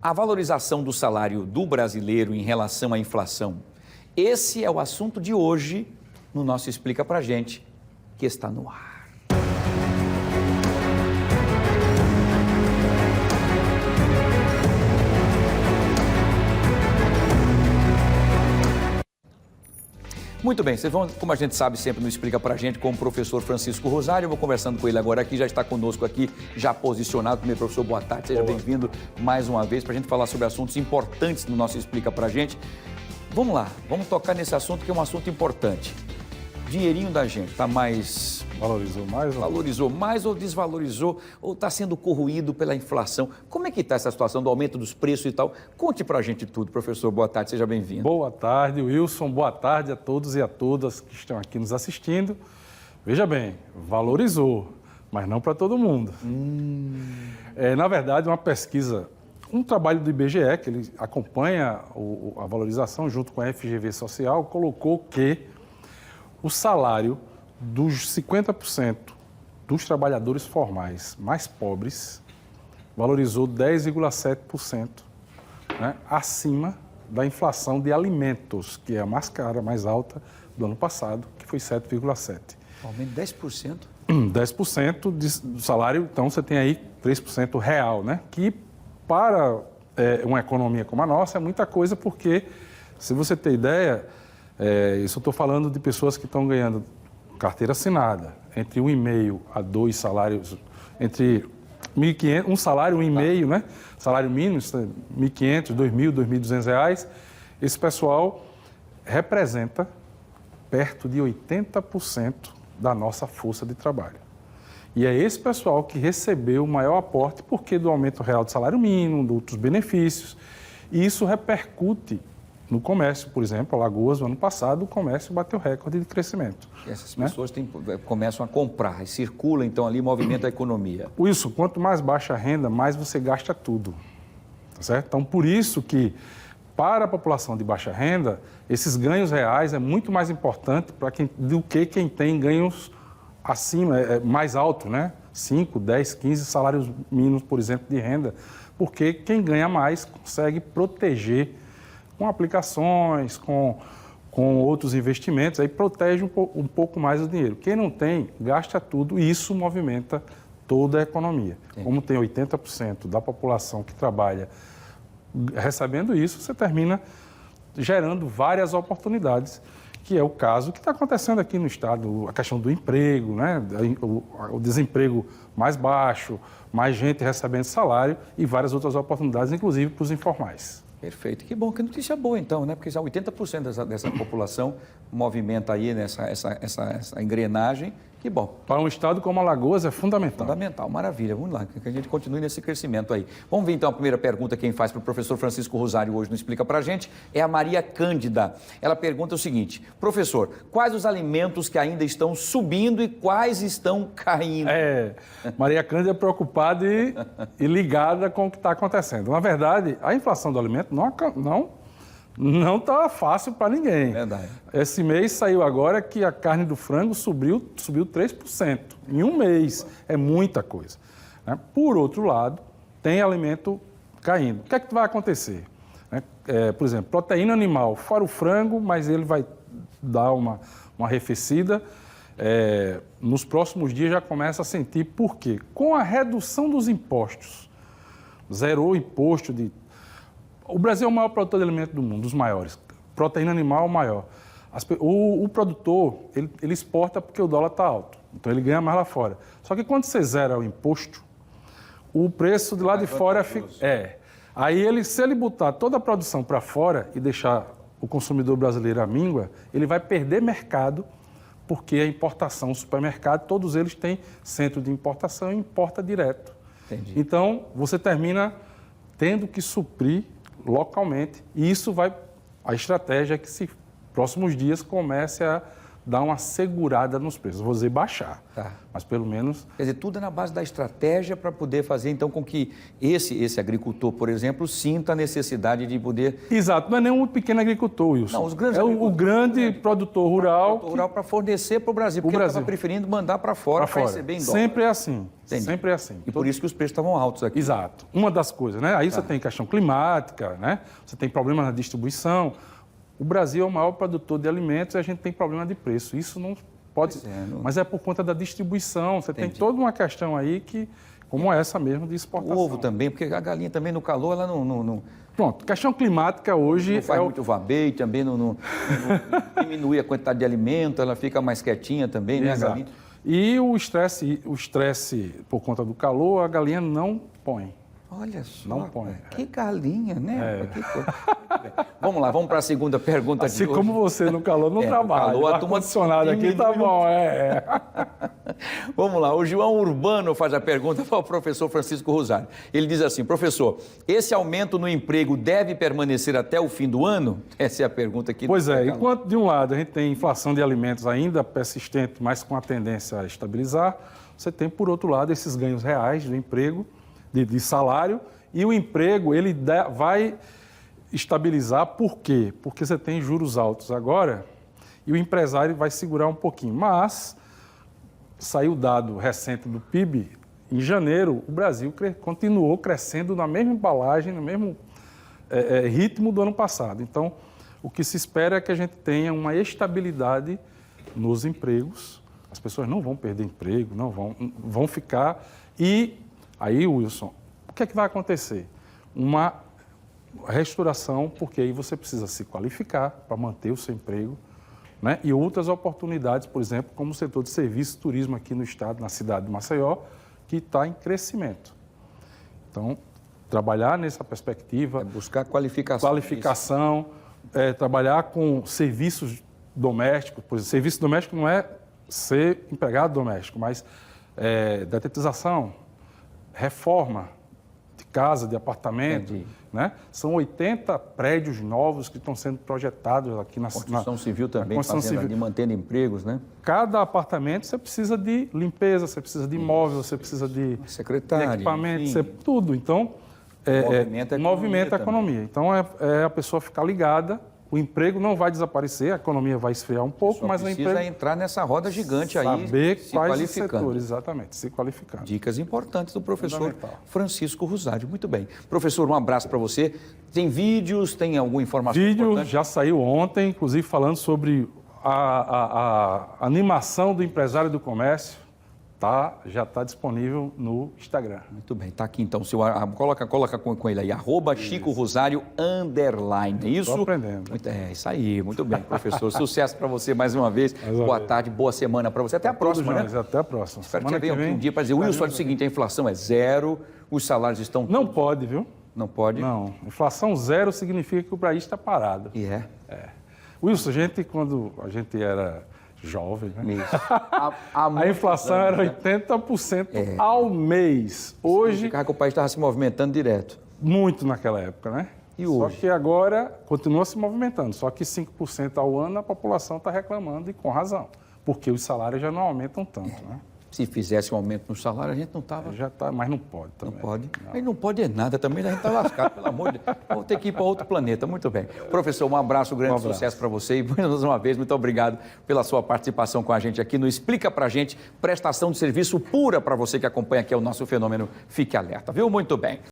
A valorização do salário do brasileiro em relação à inflação. Esse é o assunto de hoje no nosso Explica Pra Gente, que está no ar. Muito bem, vocês vão, como a gente sabe sempre, no Explica Pra Gente com o professor Francisco Rosário. Eu vou conversando com ele agora aqui, já está conosco aqui, já posicionado. Primeiro, professor, boa tarde, seja bem-vindo mais uma vez para a gente falar sobre assuntos importantes no nosso Explica Pra Gente. Vamos lá, vamos tocar nesse assunto que é um assunto importante. Dinheirinho da gente está mais... Valorizou mais? Valorizou mais ou desvalorizou ou está sendo corroído pela inflação? Como é que está essa situação do aumento dos preços e tal? Conte para a gente tudo, professor. Boa tarde, seja bem-vindo. Boa tarde, Wilson. Boa tarde a todos e a todas que estão aqui nos assistindo. Veja bem, valorizou, mas não para todo mundo. Na verdade, uma pesquisa, um trabalho do IBGE, que ele acompanha a valorização junto com a FGV Social, colocou que o salário dos 50% dos trabalhadores formais mais pobres valorizou 10,7%, né, acima da inflação de alimentos, que é a mais cara, mais alta do ano passado, que foi 7,7%. Aumento de 10%? 10% do salário, então você tem aí 3% real, né? Que para uma economia como a nossa é muita coisa, porque, se você ter ideia, isso eu estou falando de pessoas que estão ganhando carteira assinada, entre 1,5 a 2 salários, entre 1.500, um salário, 1,5, né? Salário mínimo, 1.500, 2.000, 2.200 reais. Esse pessoal representa perto de 80% da nossa força de trabalho. E é esse pessoal que recebeu o maior aporte porque do aumento real do salário mínimo, de outros benefícios. E isso repercute no comércio, por exemplo, Alagoas, no ano passado, o comércio bateu recorde de crescimento. E essas pessoas começam a comprar e circulam, então, ali, movimenta a economia. Isso, quanto mais baixa a renda, mais você gasta tudo, tá certo? Então, por isso que, para a população de baixa renda, esses ganhos reais é muito mais importante do que quem tem ganhos acima, mais alto, né? 5, 10, 15 salários mínimos, por exemplo, de renda, porque quem ganha mais consegue proteger com aplicações, com outros investimentos, aí protege um pouco mais o dinheiro. Quem não tem, gasta tudo e isso movimenta toda a economia. Como tem 80% da população que trabalha recebendo isso, você termina gerando várias oportunidades, que é o caso que está acontecendo aqui no estado, a questão do emprego, né? O desemprego mais baixo, mais gente recebendo salário e várias outras oportunidades, inclusive para os informais. Perfeito. Que bom, que notícia boa então, né? Porque já 80% dessa população movimenta aí essa engrenagem. Que bom. Para um estado como Alagoas é fundamental. Fundamental, maravilha. Vamos lá, que a gente continue nesse crescimento aí. Vamos ver então a primeira pergunta, quem faz para o professor Francisco Rosário hoje não explica para a gente, é a Maria Cândida. Ela pergunta o seguinte: professor, quais os alimentos que ainda estão subindo e quais estão caindo? Maria Cândida é preocupada e ligada com o que está acontecendo. Na verdade, a inflação do alimento não está fácil para ninguém. Verdade. Esse mês saiu agora que a carne do frango subiu 3%. Em um mês. É muita coisa, né? Por outro lado, tem alimento caindo. O que é que vai acontecer? Por exemplo, proteína animal, fora o frango, mas ele vai dar uma arrefecida. Nos próximos dias já começa a sentir. Por quê? Com a redução dos impostos, zerou o imposto de... O Brasil é o maior produtor de alimento do mundo, dos maiores. Proteína animal, o maior. O produtor, ele exporta porque o dólar está alto. Então, ele ganha mais lá fora. Só que quando você zera o imposto, o preço de lá de fora fica... Aí, se ele botar toda a produção para fora e deixar o consumidor brasileiro à míngua, ele vai perder mercado, porque a importação, o supermercado, todos eles têm centro de importação e importa direto. Entendi. Então, você termina tendo que suprir localmente, e isso vai... A estratégia é que, se próximos dias, comece a dar uma segurada nos preços. Vou dizer baixar, Tá. mas pelo menos... Quer dizer, tudo é na base da estratégia para poder fazer, então, com que esse agricultor, por exemplo, sinta a necessidade de poder... Exato, não é nem um pequeno agricultor, Wilson. Não, os grandes é o agricultores, grande produtor rural. Rural para fornecer para o Brasil, porque ele estava preferindo mandar para fora para receber em dólar. Sempre é assim, Entendi. sempre é assim. E por isso que os preços estavam altos aqui. Exato. Uma das coisas, né? Aí você tem questão climática, né? Você tem problema na distribuição. O Brasil é o maior produtor de alimentos e a gente tem problema de preço. Isso não pode... Mas é por conta da distribuição. Você tem toda uma questão aí que, como essa mesmo, de exportação. O ovo também, porque a galinha também no calor, ela não Pronto, questão climática hoje... faz muito vabeio, também não diminui a quantidade de alimento, ela fica mais quietinha também, né, a Exato. galinha? E o estresse por conta do calor, a galinha não põe. Olha só, Não põe. que galinha, né? Que coisa. Muito bem. Vamos lá, vamos para a segunda pergunta Assim de hoje. como você no calor não no trabalha. calor, O a turma ar-condicionado aqui tá diminui bom, Vamos lá, o João Urbano faz a pergunta para o professor Francisco Rosário. Ele diz assim, professor, esse aumento no emprego deve permanecer até o fim do ano? Essa é a pergunta aqui. Pois é, enquanto de um lado a gente tem inflação de alimentos ainda persistente, mas com a tendência a estabilizar, você tem, por outro lado, esses ganhos reais do emprego, de salário, e o emprego ele vai estabilizar, por quê? Porque você tem juros altos agora e o empresário vai segurar um pouquinho. Mas saiu o dado recente do PIB, em janeiro o Brasil continuou crescendo na mesma embalagem, no mesmo ritmo do ano passado. Então, o que se espera é que a gente tenha uma estabilidade nos empregos, as pessoas não vão perder emprego, não vão ficar. E aí, Wilson, o que é que vai acontecer? Uma restauração, porque aí você precisa se qualificar para manter o seu emprego, né? E outras oportunidades, por exemplo, como o setor de serviço e turismo aqui no estado, na cidade de Maceió, que está em crescimento. Então, trabalhar nessa perspectiva... buscar qualificação. Trabalhar com serviços domésticos. Por exemplo, serviço doméstico não é ser empregado doméstico, mas detetização, reforma de casa, de apartamento, né? São 80 prédios novos que estão sendo projetados aqui na Construção civil também, fazendo, mantendo empregos, né? Cada apartamento você precisa de limpeza, você precisa de imóveis, você precisa de equipamento, tudo. Então, movimenta a economia. Então, a pessoa ficar ligada. O emprego não vai desaparecer, a economia vai esfriar um pouco, mas o emprego... precisa entrar nessa roda gigante aí, saber quais os setores, exatamente, se qualificar. Dicas importantes do professor Francisco Rosário. Muito bem. Professor, um abraço para você. Tem vídeos, tem alguma informação importante? Já saiu ontem, inclusive falando sobre a animação do empresário do comércio. Já está disponível no Instagram. Muito bem, está aqui então. Coloca com ele aí, @Chico Rosário _, é isso? Estou aprendendo. Isso aí, muito bem, professor. Sucesso para você mais uma vez. Boa tarde, boa semana para você. Até a próxima, né? Até a próxima. Espero que você venha um dia para dizer, Wilson, olha o seguinte, a inflação é zero, os salários estão... Não pode, viu? Não pode? Não. Inflação zero significa que o país está parado. E é? Wilson, quando a gente era... jovem, né? A inflação era 80% ao mês. Hoje... Significava que o país estava se movimentando direto. Muito naquela época, né? E hoje? Só que agora continua se movimentando. Só que 5% ao ano a população está reclamando e com razão. Porque os salários já não aumentam tanto, né? Se fizesse um aumento no salário, a gente não estava... Já está, mas não pode também. Não pode? Não. Não pode é nada também, a gente está lascado, pelo amor de Deus. Vou ter que ir para outro planeta. Muito bem. Professor, um abraço, grande sucesso para você. E mais uma vez, muito obrigado pela sua participação com a gente aqui no Explica Pra Gente, prestação de serviço pura para você que acompanha aqui o nosso fenômeno. Fique alerta, viu? Muito bem.